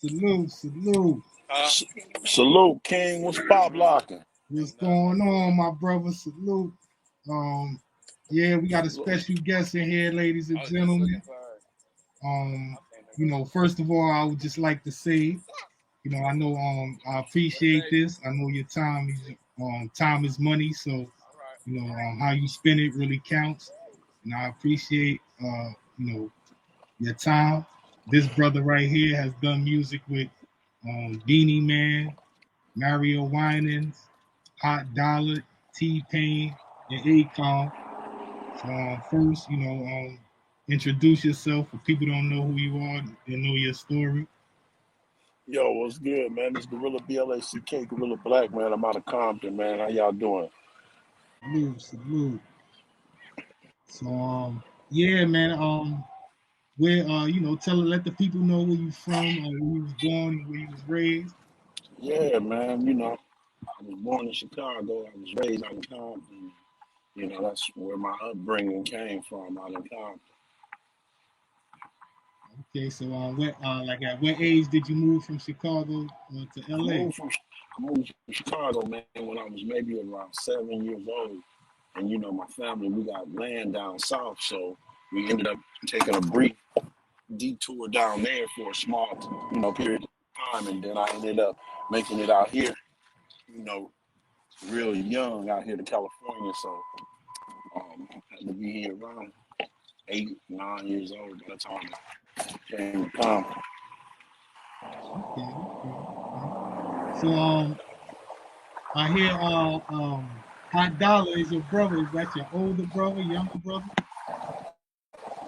Salute, salute. S- Salute, King. What's pop locking? What's going on, my brother? Salute. Um, yeah, we got a special guest in here, ladies and gentlemen. Um, first of all, I would just like to say, I know I appreciate this. I know your time is money, so how you spend it really counts. And I appreciate your time. This brother right here has done music with Beanie Man, Mario Winans, Hot Dollar, T Pain, and Akon. So first, introduce yourself for people who don't know who you are and know your story. Yo, what's good, man? It's Guerilla Black, Guerilla Black, man. I'm out of Compton, man. How y'all doing? Salute, salute. So yeah, man. Where let the people know where you from, where you was born, where you was raised. Yeah, man. I was born in Chicago. I was raised out in Compton. That's where my upbringing came from, out in Compton. Okay, so at what age did you move from Chicago to I LA? moved from I moved from Chicago, man, when I was maybe around 7 years old. And my family, we got land down south, so we ended up taking a brief detour down there for a small, period of time, and then I ended up making it out here, you know, real young out here to California. So had to be here around 8, 9 years old by the time I came to come. Okay, okay, okay. So I hear Hot Dollar is your brother. Is that your older brother, younger brother?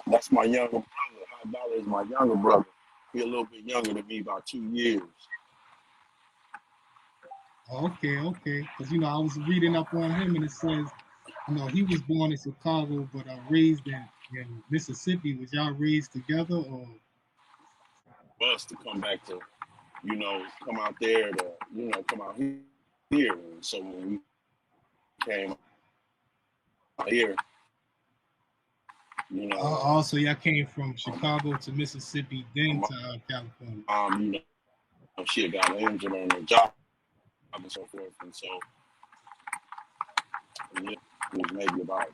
That's my younger brother. High Dollar is my younger brother. He a little bit younger than me, about 2 years. Okay, okay. Because I was reading up on him and it says, he was born in Chicago but raised in Mississippi. Was y'all raised together or? For us to come back to, come out there to, come out here. And so when we came out here, Also, y'all came from Chicago to Mississippi, then my to California. mom, she had got injured on the job and so forth. And so it was maybe about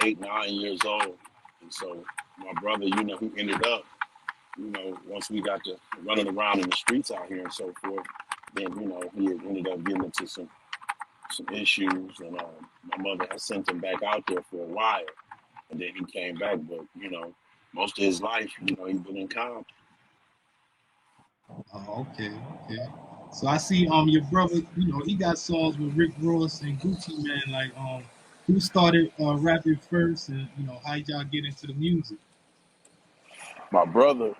8, 9 years old. And so my brother, he ended up, once we got to running around in the streets out here and so forth, then, he had ended up getting into some issues. And my mother had sent him back out there for a while. And then he came back. But, most of his life, he's been in Compton. Oh, okay, okay. So I see your brother, he got songs with Rick Ross and Gucci Man. Like who started rapping first and how y'all get into the music? My brother,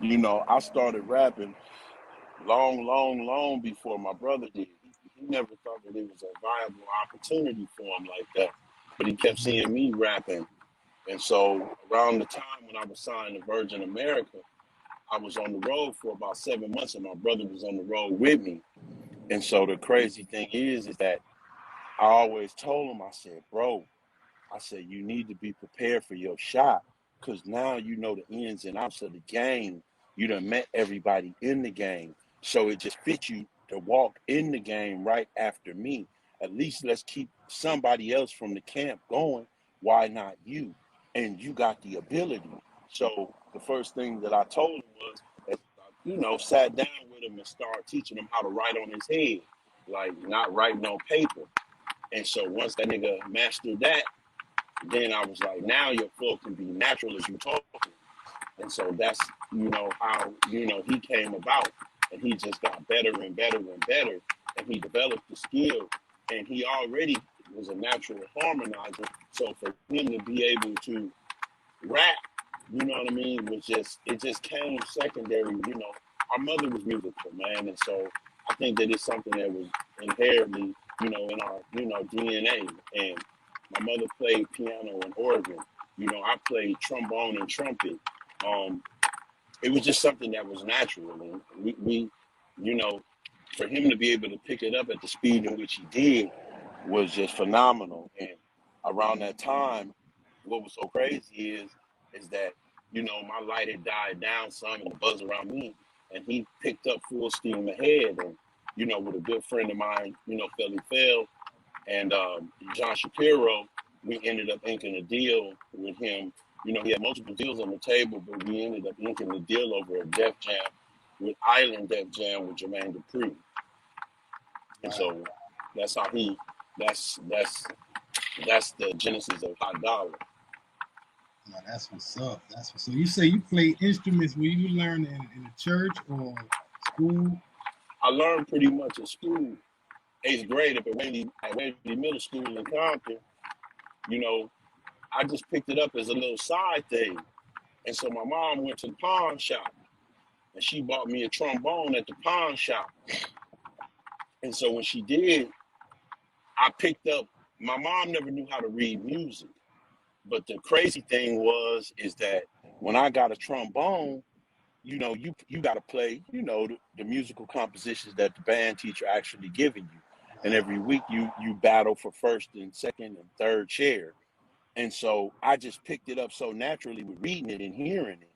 I started rapping long, long, long before my brother did. He never thought that it was a viable opportunity for him like that. But he kept Mhm. seeing me rapping. And so around the time when I was signed to Virgin America, I was on the road for about 7 months and my brother was on the road with me. And so the crazy thing is that I always told him, I said, bro, I said, you need to be prepared for your shot because now you know the ins and outs of the game. You done met everybody in the game. So it just fits you to walk in the game right after me. At least let's keep somebody else from the camp going. Why not you? And you got the ability. So the first thing that I told him was, that, sat down with him and started teaching him how to write on his head, like not writing on paper. And so once that nigga mastered that, then I was like, now your flow can be natural as you talk. And so that's, how, he came about. And he just got better and better and better. And he developed the skill. And he already was a natural harmonizer. So for him to be able to rap, you know what I mean, it just came secondary. Our mother was musical, man. And so I think that it's something that was inherently, in our, DNA. And my mother played piano and organ. I played trombone and trumpet. Um, it was just something that was natural. And we, you know, for him to be able to pick it up at the speed in which he did was just phenomenal. And around that time, what was so crazy is that, my light had died down some and the buzz around me. and he picked up full steam ahead. And with a good friend of mine, Philly Phil and John Shapiro, we ended up inking a deal with him. He had multiple deals on the table, but we ended up inking the deal over a Def Jam with Island Def Jam with Jermaine Dupri. And so that's how that's the genesis of Hot Dollar. No, that's what's up. That's what's up. You say you play instruments. Were you learn in a church or school? I learned pretty much at school. 8th grade up at Wendy Middle School in Compton. I just picked it up as a little side thing. And so my mom went to the pawn shop and she bought me a trombone at the pawn shop. And so when she did, I picked up, my mom never knew how to read music. But the crazy thing is that when I got a trombone, you got to play, the musical compositions that the band teacher actually giving you. And every week you battle for first and second and third chair. And so I just picked it up so naturally with reading it and hearing it.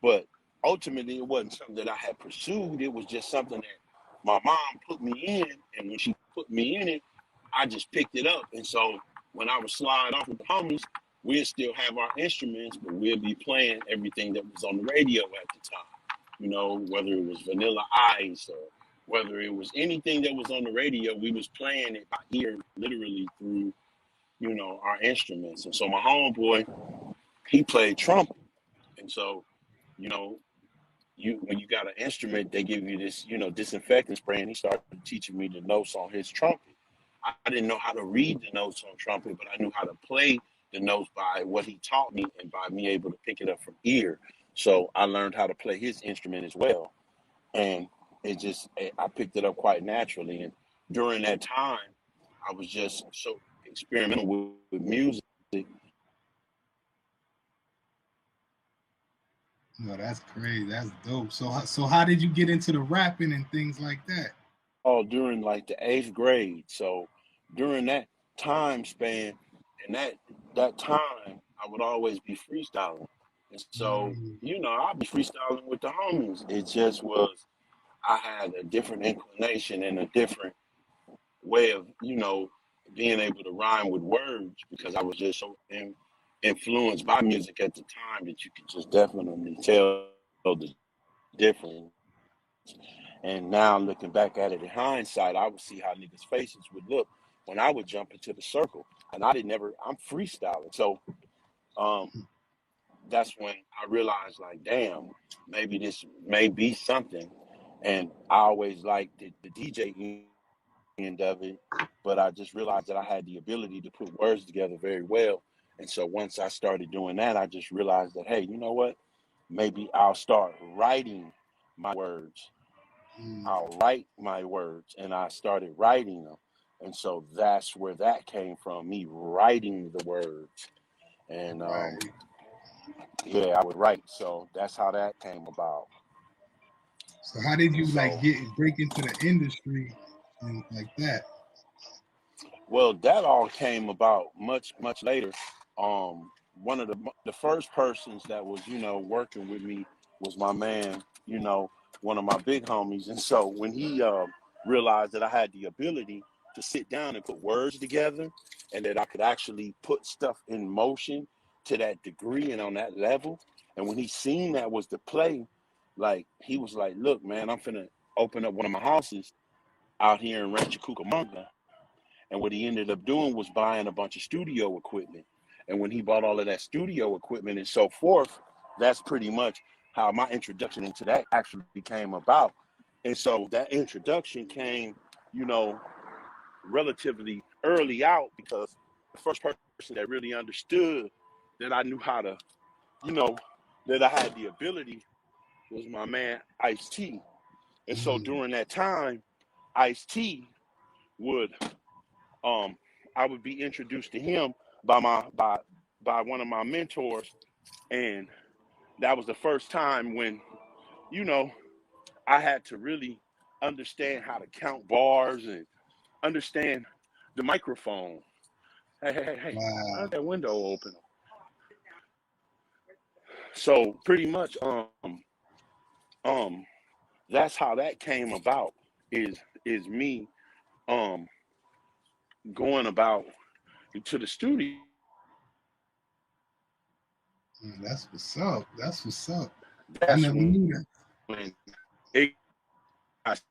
But ultimately, it wasn't something that I had pursued. It was just something that my mom put me in. And when she put me in it, I just picked it up. And so when I was sliding off with the homies, we'd still have our instruments, but we'd be playing everything that was on the radio at the time. Whether it was Vanilla Ice or whether it was anything that was on the radio, we was playing it by ear, literally through our instruments. And so my homeboy, he played trumpet. And so, when you got an instrument, they give you this, disinfectant spray, and he started teaching me the notes on his trumpet. I didn't know how to read the notes on trumpet, but I knew how to play the notes by what he taught me and by me able to pick it up from ear. So I learned how to play his instrument as well. And I picked it up quite naturally. And during that time, I was just so experimental with music. No, that's crazy. That's dope. So how did you get into the rapping and things like that? Oh, during like the 8th grade. So during that time span and that time, I would always be freestyling. And so, I'd be freestyling with the homies. It just was, I had a different inclination and a different way of, being able to rhyme with words because I was just so influenced by music at the time that you could just definitely tell the difference. And now looking back at it in hindsight, I would see how niggas' faces would look when I would jump into the circle. And I'm freestyling. So that's when I realized, like, damn, maybe this may be something. And I always liked the DJ end of it, but I just realized that I had the ability to put words together very well. And so once I started doing that, I just realized that, hey, you know what? Maybe I'll start writing my words. I'll write my words, and I started writing them. And so that's where that came from, me writing the words. And yeah, I would write. So that's how that came about. So how did you break into the industry and like that? Well, that all came about much, much later. One of the first persons that was, working with me was my man, one of my big homies. And so when he realized that I had the ability to sit down and put words together and that I could actually put stuff in motion to that degree and on that level. And when he seen that was the play, like, he was like, look, man, I'm finna open up one of my houses out here in Rancho Cucamonga. And what he ended up doing was buying a bunch of studio equipment. And when he bought all of that studio equipment and so forth, that's pretty much how my introduction into that actually came about. And so that introduction came, relatively early out because the first person that really understood that I knew how to, that I had the ability was my man Ice-T. And so during that time, Ice-T would I would be introduced to him by one of my mentors, and that was the first time when, I had to really understand how to count bars and understand the microphone. Hey, Wow. how's that window open? So pretty much, that's how that came about. Is me going about to the studio. That's what's up. That's what's up. I That's never knew when that. it got,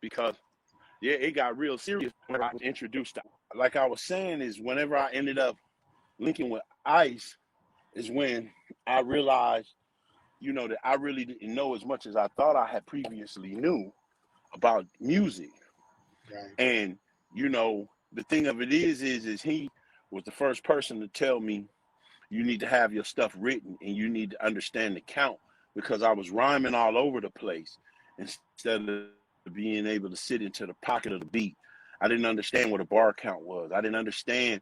because yeah, it got real serious when I was introduced to. Like I was saying, is whenever I ended up linking with Ice, is when I realized, that I really didn't know as much as I thought I had previously knew about music. Right. And the thing of it is he was the first person to tell me you need to have your stuff written and you need to understand the count, because I was rhyming all over the place instead of being able to sit into the pocket of the beat. I didn't understand what a bar count was. I didn't understand,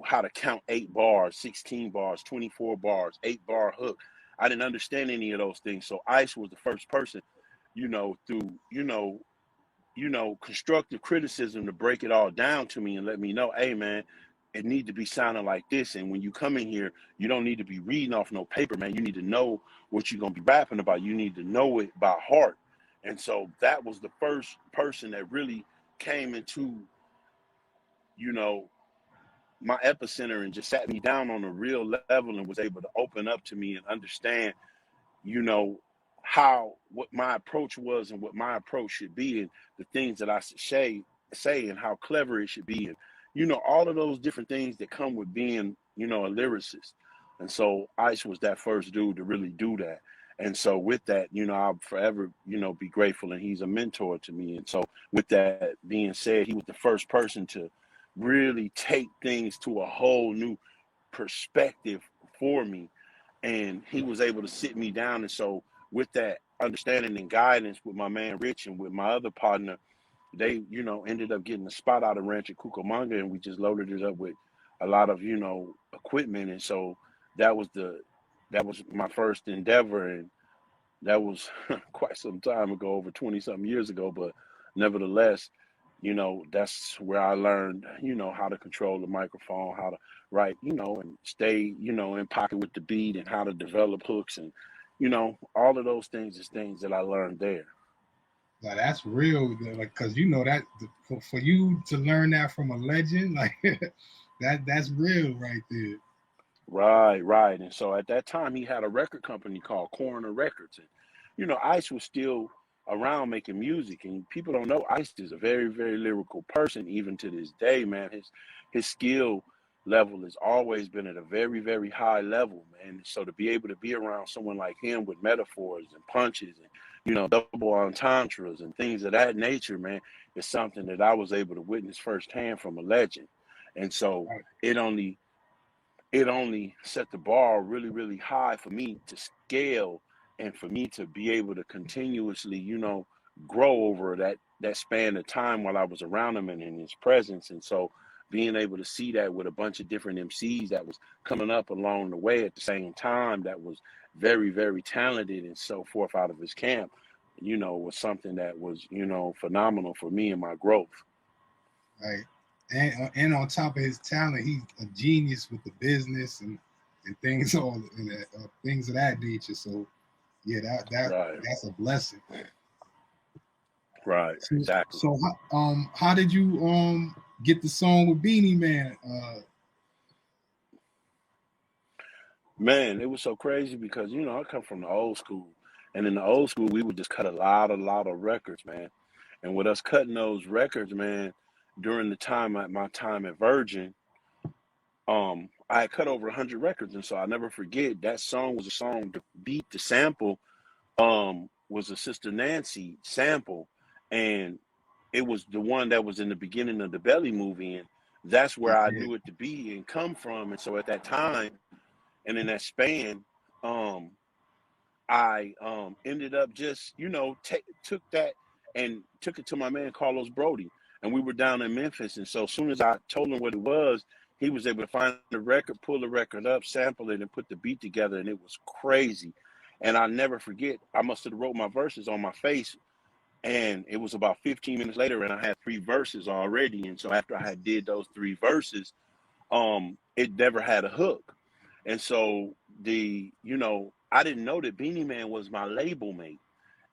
how to count 8 bars, 16 bars, 24 bars, 8-bar hook. I didn't understand any of those things. So Ice was the first person, through, constructive criticism, to break it all down to me and let me know, hey man, it need to be sounding like this. And when you come in here, you don't need to be reading off no paper, man. You need to know what you're gonna be rapping about. You need to know it by heart. And so that was the first person that really came into, my epicenter and just sat me down on a real level and was able to open up to me and understand, what my approach was and what my approach should be, and the things that I should say and how clever it should be, and all of those different things that come with being a lyricist. And so Ice was that first dude to really do that. And so with that, I'll forever be grateful, and he's a mentor to me. And so with that being said, he was the first person to really take things to a whole new perspective for me, and he was able to sit me down. And so with that understanding and guidance with my man Rich and with my other partner, they ended up getting a spot out of Rancho Cucamonga, and we just loaded it up with a lot of equipment. And so that was my first endeavor, and that was quite some time ago, over 20 something years ago. But nevertheless, that's where I learned, how to control the microphone, how to write, and stay, in pocket with the beat, and how to develop hooks, and, all of those things is things that I learned there. Now that's real, like, cause that for you to learn that from a legend, like that's real right there. Right. And so at that time, he had a record company called Coroner Records, and Ice was still around making music. And people don't know, Ice is a very, very lyrical person, even to this day, man. His skill level has always been at a very, very high level, man. So to be able to be around someone like him with metaphors and punches and double entendres and things of that nature, man, is something that I was able to witness firsthand from a legend. And so Right. it only set the bar really, really high for me to scale, and for me to be able to continuously, grow over that span of time while I was around him and in his presence. And so being able to see that with a bunch of different MCs that was coming up along the way at the same time, that was very, very talented and so forth out of his camp, was something that was, phenomenal for me and my growth. Right. And on top of his talent, he's a genius with the business and things things of that nature. So yeah, Right. that's a blessing. Right. So, Exactly. so how did you get the song with Beanie Man? Man, it was so crazy because, I come from the old school. And in the old school, we would just cut a lot of records, man. And with us cutting those records, man, during my time at Virgin, I had cut over 100 records. And so I never forget, that song was a song, the beat, the sample, was a Sister Nancy sample. And it was the one that was in the beginning of the Belly movie. And that's where I Yeah. knew it to be and come from. And so at that time, and in that span, I ended up just, took that and took it to my man Carlos Brody, and we were down in Memphis. And so as soon as I told him what it was, he was able to find the record, pull the record up, sample it, and put the beat together, and it was crazy. And I never forget, I must have wrote my verses on my face, and it was about 15 minutes later, and I had 3 verses already. And so after I had did those 3 verses, it never had a hook. And so I didn't know that Beanie Man was my label mate.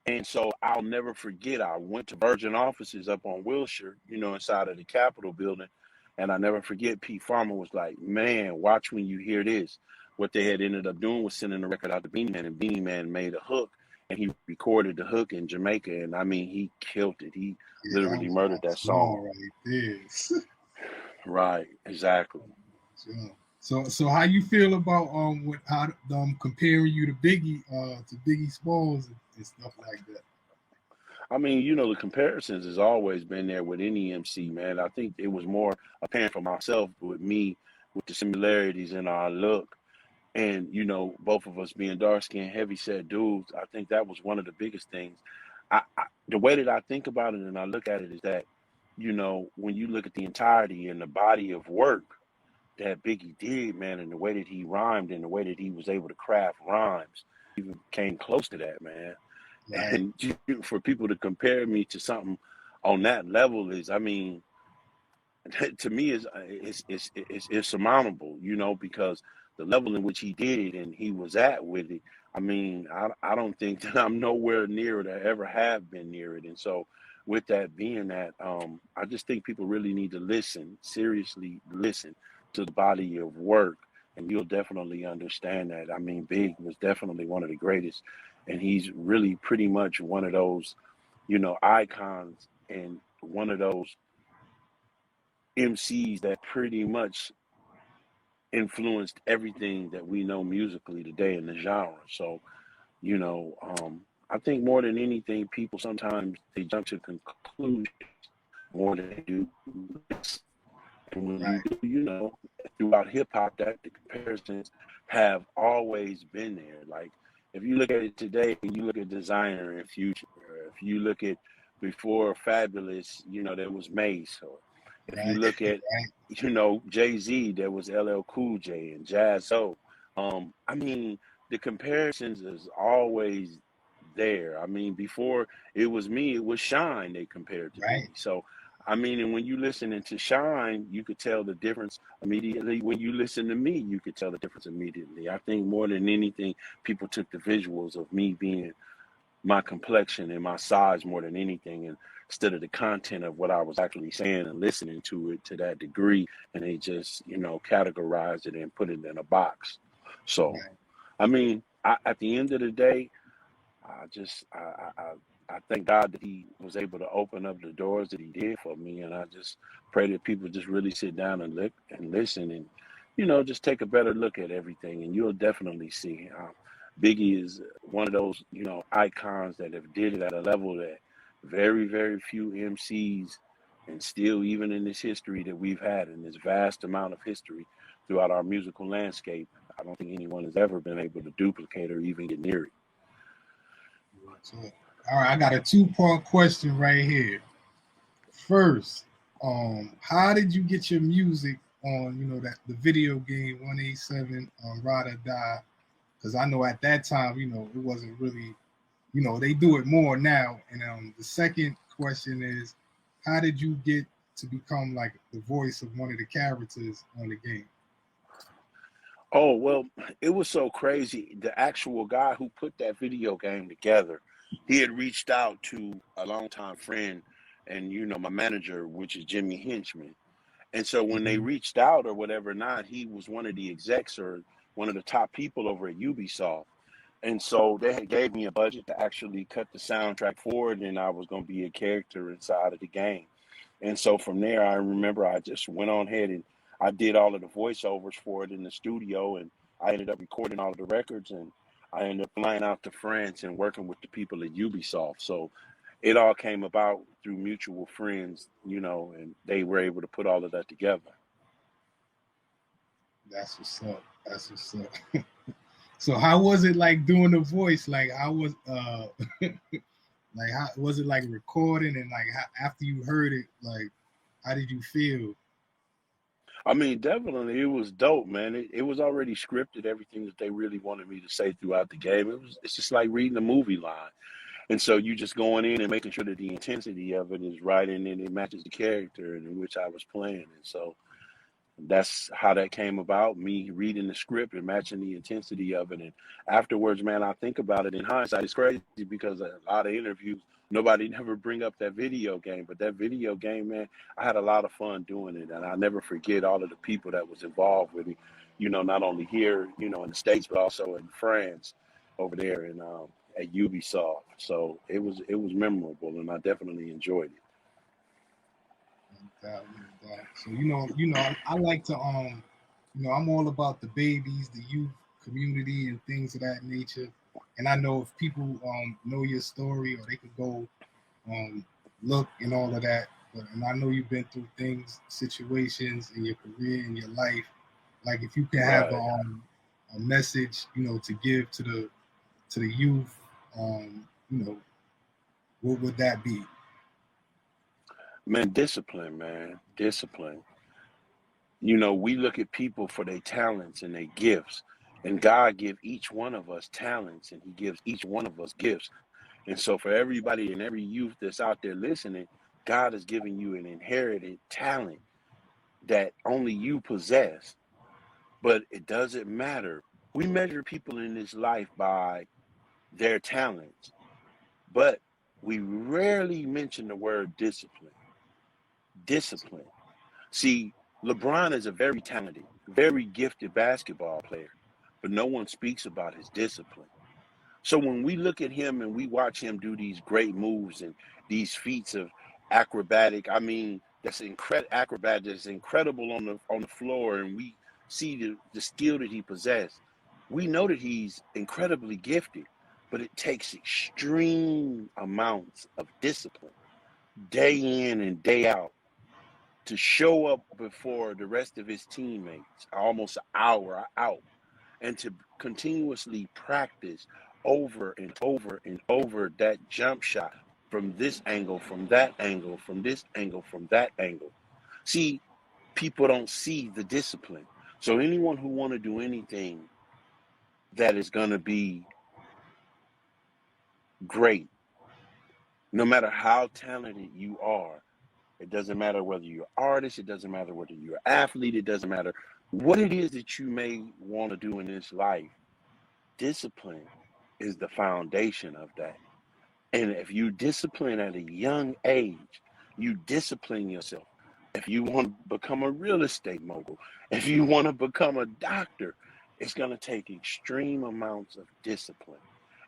And so I'll never forget, I went to Virgin offices up on Wilshire, inside of the Capitol building. And I never forget, Pete Farmer was like, man, watch when you hear this. What they had ended up doing was sending the record out to Beanie Man, and Beanie Man made a hook, and he recorded the hook in Jamaica. And I mean, he killed it. He literally murdered that song. Right there. Right, exactly. So how you feel about comparing you to Biggie Smalls and stuff like that? I mean, the comparisons has always been there with any MC, man. I think it was more apparent for myself with me, with the similarities in our look. And, both of us being dark-skinned, heavy-set dudes, I think that was one of the biggest things. The way that I think about it and I look at it is that, when you look at the entirety and the body of work that Biggie did, man, and the way that he rhymed and the way that he was able to craft rhymes, even came close to that, man. Right. And for people to compare me to something on that level is, I mean, to me it's surmountable, because the level in which he did it and he was at with it. I mean, I don't think that I'm nowhere near it or ever have been near it. And so with that being that, I just think people really need to seriously listen to the body of work, and you'll definitely understand that. I mean, Big was definitely one of the greatest, and he's really pretty much one of those, icons and one of those MCs that pretty much influenced everything that we know musically today in the genre. So, I think more than anything, people sometimes they jump to conclusions more than they do. And when you do, throughout hip hop, that the comparisons have always been there. Like if you look at it today, you look at Designer and Future. If you look at before Fabulous, there was Mace. Or if you look at, Jay-Z, there was LL Cool J and Jaz-O. I mean, the comparisons is always there. I mean, before it was me, it was Shine they compared to me. So, I mean, and when you listen to Shine, you could tell the difference immediately. When you listen to me, you could tell the difference immediately. I think more than anything, people took the visuals of me being my complexion and my size more than anything, and instead of the content of what I was actually saying and listening to it to that degree, and they just, categorized it and put it in a box. So, I mean, at the end of the day, I thank God that he was able to open up the doors that he did for me, and I just pray that people just really sit down and look and listen and, just take a better look at everything, and you'll definitely see. Biggie is one of those, icons that have did it at a level that very, very few MCs, and still even in this history that we've had, in this vast amount of history throughout our musical landscape, I don't think anyone has ever been able to duplicate or even get near it. All right, I got a 2-part question right here. First, how did you get your music on, the video game 187 Ride or Die? Because I know at that time, it wasn't really, they do it more now. And the second question is, how did you get to become like the voice of one of the characters on the game? Oh, well, it was so crazy. The actual guy who put that video game together, he had reached out to a longtime friend and, my manager, which is Jimmy Hinchman. And so when they reached out or whatever not, he was one of the execs or one of the top people over at Ubisoft. And so they had gave me a budget to actually cut the soundtrack for it, and I was going to be a character inside of the game. And so from there, I remember I just went on ahead and I did all of the voiceovers for it in the studio, and I ended up recording all of the records, and I ended up flying out to France and working with the people at Ubisoft. So it all came about through mutual friends, and they were able to put all of that together. That's what's up. So how was it like doing the voice? Like how was like how was it like recording, and like after you heard it, like how did you feel? I mean, definitely, it was dope, man. It was already scripted, everything that they really wanted me to say throughout the game. It's just like reading a movie line. And so you just going in and making sure that the intensity of it is right, and then it matches the character in which I was playing. And so That's how that came about, me reading the script and matching the intensity of it. And afterwards, man, I think about it in hindsight. It's crazy because a lot of interviews, nobody never bring up that video game. But that video game, man, I had a lot of fun doing it. And I'll never forget all of the people that was involved with me, not only here, in the States, but also in France over there and at Ubisoft. So it was memorable, and I definitely enjoyed it. That. So I like to I'm all about the babies, the youth community, and things of that nature. And I know if people know your story, or they could go look and all of that. And I know you've been through things, situations in your career, in your life. Like if you can have Right. a message, to give to the youth, what would that be? Man, discipline. We look at people for their talents and their gifts, and God give each one of us talents, and He gives each one of us gifts. And so, for everybody and every youth that's out there listening, God has given you an inherited talent that only you possess. But it doesn't matter. We measure people in this life by their talents, but we rarely mention the word discipline. Discipline. See, LeBron is a very talented, very gifted basketball player, but no one speaks about his discipline. So when we look at him and we watch him do these great moves and these feats of that's incredible on the floor, and we see the skill that he possesses, we know that he's incredibly gifted, but it takes extreme amounts of discipline, day in and day out, to show up before the rest of his teammates almost an hour out, and to continuously practice over and over and over that jump shot from this angle, from that angle, from this angle, from that angle. See, people don't see the discipline. So anyone who want to do anything that is going to be great, no matter how talented you are, it doesn't matter whether you're an artist, it doesn't matter whether you're an athlete, it doesn't matter what it is that you may want to do in this life. Discipline is the foundation of that. And if you discipline at a young age, you discipline yourself. If you want to become a real estate mogul, if you want to become a doctor, it's going to take extreme amounts of discipline.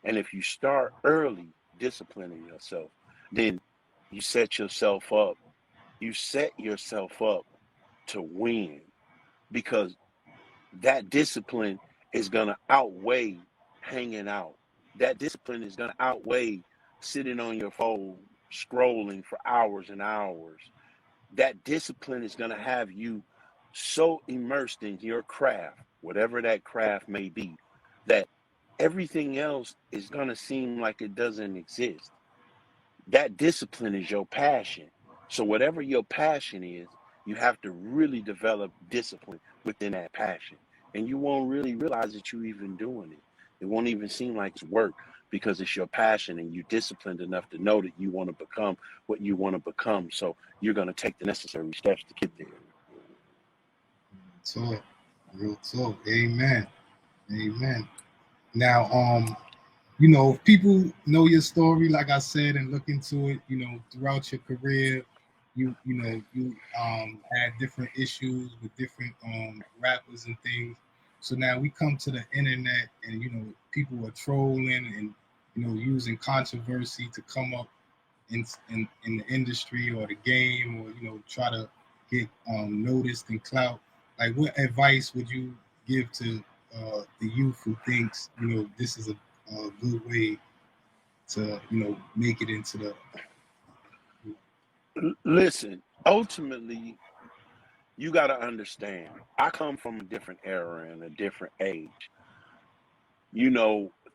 And if you start early disciplining yourself, then you set yourself up. You set yourself up to win, because that discipline is going to outweigh hanging out. That discipline is going to outweigh sitting on your phone, scrolling for hours and hours. That discipline is going to have you so immersed in your craft, whatever that craft may be, that everything else is going to seem like it doesn't exist. That discipline is your passion. So whatever your passion is, you have to really develop discipline within that passion. And you won't really realize that you're even doing it. It won't even seem like it's work, because it's your passion and you're disciplined enough to know that you want to become what you want to become. So you're going to take the necessary steps to get there. Talk, real talk. Amen. Amen. Now, if people know your story, like I said, and look into it, throughout your career, you had different issues with different rappers and things. So now we come to the internet, and people are trolling and using controversy to come up in the industry or the game, or try to get noticed and clout. Like, what advice would you give to the youth who thinks this is a good way to make it into the Listen, ultimately, you got to understand, I come from a different era and a different age.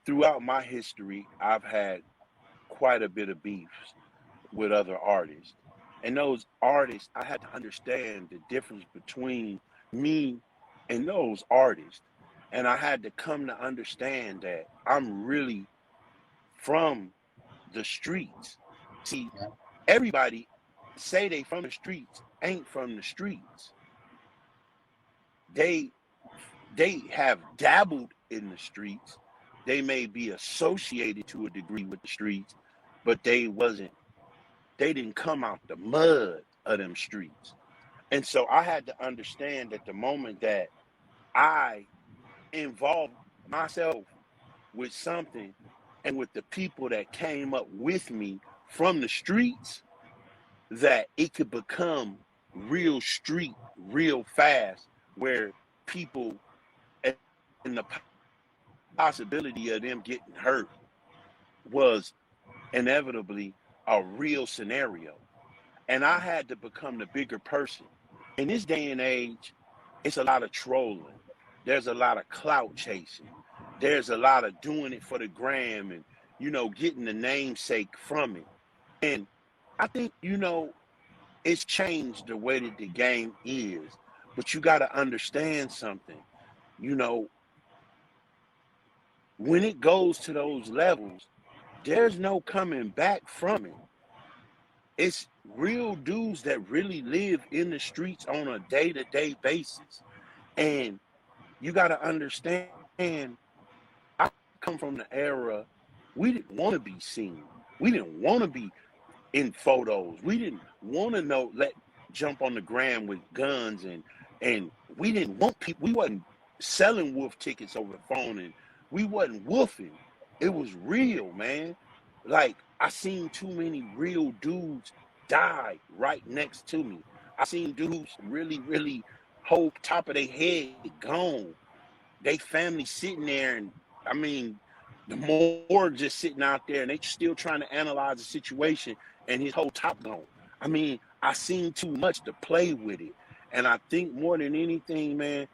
Throughout my history, I've had quite a bit of beefs with other artists. And those artists, I had to understand the difference between me and those artists. And I had to come to understand that I'm really from the streets. See, everybody say they from the streets ain't from the streets. they they have dabbled in the streets. They may be associated to a degree with the streets, but they didn't come out the mud of them streets. And so I had to understand that the moment that I involved myself with something and with the people that came up with me from the streets, that it could become real street real fast, where people and the possibility of them getting hurt was inevitably a real scenario. And I had to become the bigger person. In this day and age, it's a lot of trolling. There's a lot of clout chasing. There's a lot of doing it for the gram and, getting the namesake from it. And I think, it's changed the way that the game is. But you got to understand something. You know, when it goes to those levels, there's no coming back from it. It's real dudes that really live in the streets on a day-to-day basis. And you got to understand, I come from the era, we didn't want to be seen. We didn't want to be in photos. We didn't want to jump on the gram with guns, and we didn't want people. We wasn't selling wolf tickets over the phone, and we wasn't woofing. It was real, man. Like, I seen too many real dudes die right next to me. I seen dudes really, really whole top of their head gone. They family sitting there, and I mean, the morgue just sitting out there, and they still trying to analyze the situation, and his whole top gone. I mean, I seen too much to play with it. And I think more than anything, man,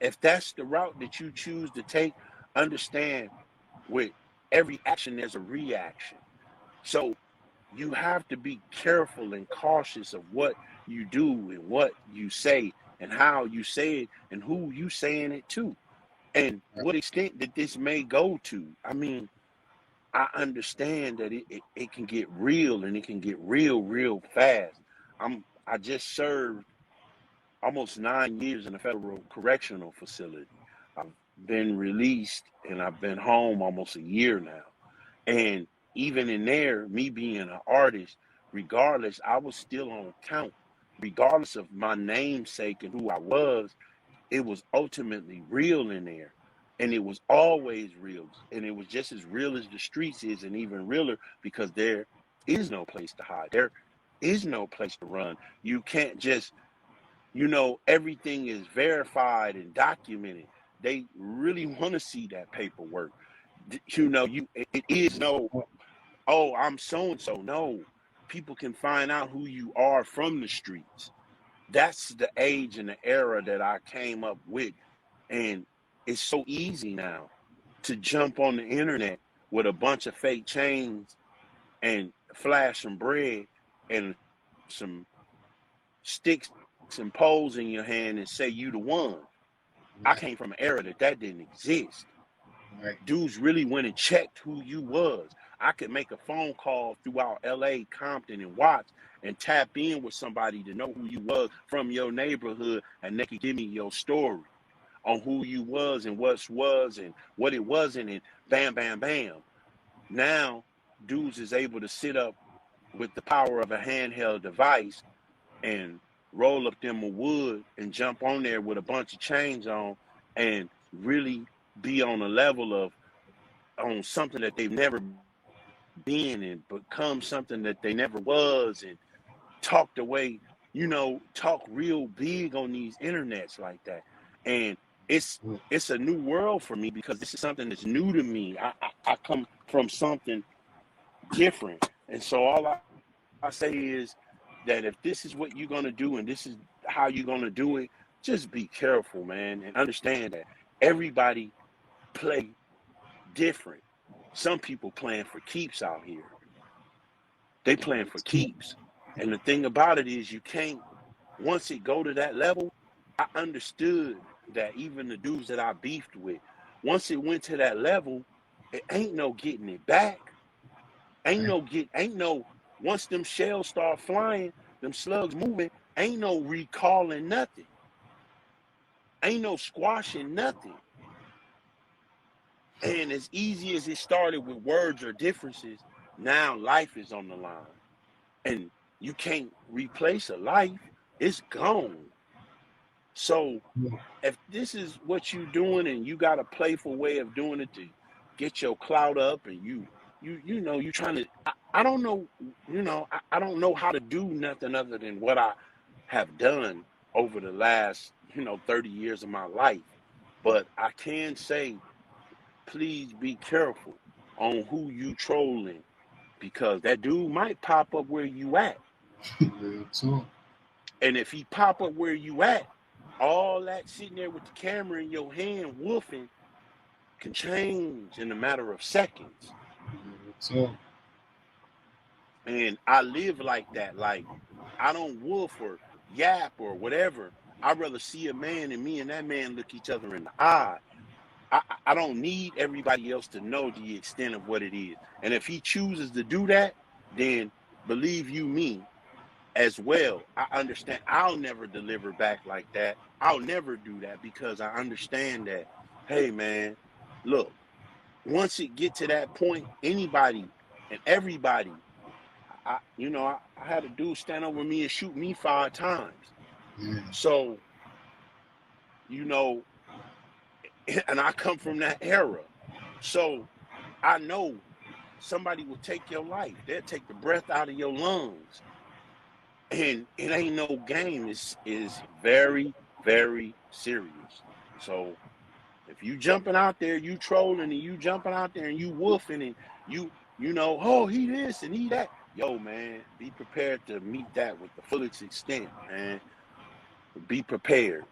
if that's the route that you choose to take, understand with every action, there's a reaction. So you have to be careful and cautious of what you do and what you say and how you say it and who you saying it to and what extent that this may go to. I mean, I understand that it can get real, and it can get real fast. I just served almost 9 years in a federal correctional facility. I've been released and I've been home almost a year now. And even in there, me being an artist, regardless, I was still on count. Regardless of my namesake and who I was, it was ultimately real in there. And it was always real. And it was just as real as the streets is, and even realer, because there is no place to hide. There is no place to run. You can't just, everything is verified and documented. They really want to see that paperwork. It is no, oh, I'm so-and-so. No, people can find out who you are from the streets. That's the age and the era that I came up with. And it's so easy now to jump on the internet with a bunch of fake chains and flash some bread and some sticks and poles in your hand and say you the one. I came from an era that didn't exist. Right. Dudes really went and checked who you was. I could make a phone call throughout LA, Compton, and Watts and tap in with somebody to know who you was from your neighborhood, and they could give me your story on who you was and what was and what it wasn't, and bam, bam, bam. Now, dudes is able to sit up with the power of a handheld device and roll up them a wood and jump on there with a bunch of chains on and really be on a level of on something that they've never been and become something that they never was, and talk the way, talk real big on these internets like that. And it's a new world for me because this is something that's new to me. I come from something different. And so all I say is that if this is what you're going to do and this is how you're going to do it, just be careful, man, and understand that everybody play different. Some people playing for keeps out here. They playing for keeps. And the thing about it is you can't, once it go to that level, I understood that even the dudes that I beefed with, once it went to that level, it ain't no getting it back. Once them shells start flying, them slugs moving, ain't no recalling nothing. Ain't no squashing nothing. And as easy as it started with words or differences, now life is on the line. And you can't replace a life. It's gone. So Yeah. if this is what you doing and you got a playful way of doing it to get your clout up, and you trying to, I don't know, I don't know how to do nothing other than what I have done over the last 30 years of my life. But I can say, please be careful on who you trolling, because that dude might pop up where you at. Real talk. And if he pop up where you at, all that sitting there with the camera in your hand woofing can change in a matter of seconds. Real talk. And I live like that. Like, I don't woof or yap or whatever. I'd rather see a man and me and that man look each other in the eye. I don't need everybody else to know the extent of what it is. And if he chooses to do that, then believe you me, as well, I understand. I'll never deliver back like that. I'll never do that, because I understand that, hey man, look, once it get to that point, anybody and everybody, I had a dude stand over me and shoot me 5 times. Yeah. So, you know, and I come from that era. So I know somebody will take your life. They'll take the breath out of your lungs. And it ain't no game. It's very, very serious. So if you jumping out there, you trolling, and you jumping out there and you woofing, and oh, he this and he that. Yo, man, be prepared to meet that with the fullest extent, man. Be prepared.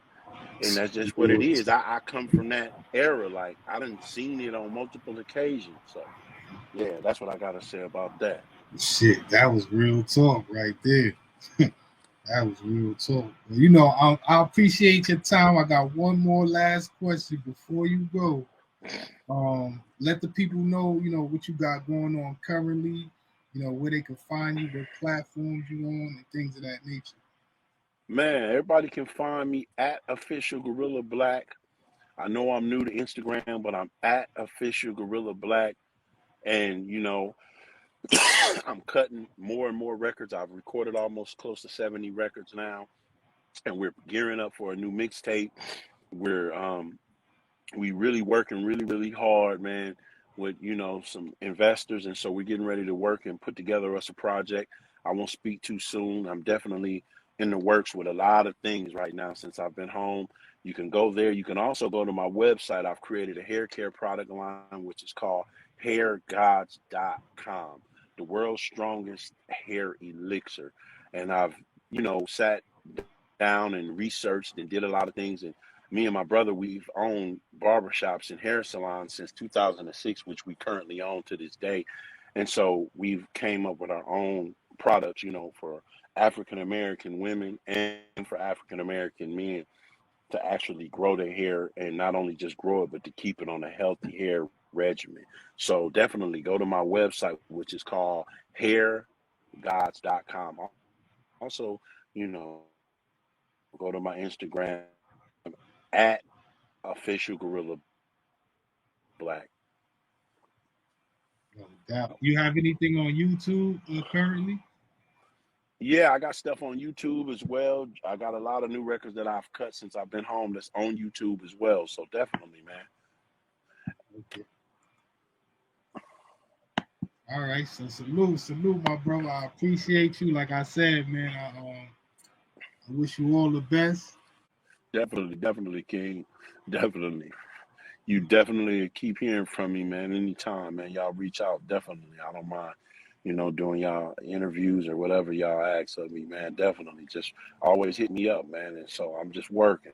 And that's just what it Real is. talk. I come from that era. Like, I done seen it on multiple occasions. So yeah, that's what I gotta say about that. Shit, that was real talk right there. That was real talk. Well, I appreciate your time. I got one more last question before you go. Let the people know, what you got going on currently, where they can find you, what platforms you on, and things of that nature. Man, everybody can find me at official Guerilla Black. I know I'm new to Instagram, but I'm at official Guerilla Black. And, I'm cutting more and more records. I've recorded almost close to 70 records now. And we're gearing up for a new mixtape. We're we really working really, really hard, man, with, some investors. And so we're getting ready to work and put together us a project. I won't speak too soon. I'm definitely in the works with a lot of things right now since I've been home. You can go there. You can also go to my website. I've created a hair care product line, which is called hairgods.com, the world's strongest hair elixir. And I've, sat down and researched and did a lot of things. And me and my brother, we've owned barbershops and hair salons since 2006, which we currently own to this day. And so we've came up with our own products, for African American women and for African American men, to actually grow their hair, and not only just grow it, but to keep it on a healthy hair regimen. So definitely go to my website, which is called hairgods.com. Also, go to my Instagram at official Guerilla Black. No doubt. You have anything on YouTube currently? Yeah, I got stuff on YouTube as well. I got a lot of new records that I've cut since I've been home that's on YouTube as well. So definitely, man. Okay. All right. So salute, my brother. I appreciate you. Like I said, man, I wish you all the best. Definitely, King. Definitely. You definitely keep hearing from me, man. Anytime, man. Y'all reach out. Definitely. I don't mind, doing y'all interviews or whatever y'all ask of me, man. Definitely. Just always hit me up, man. And so I'm just working.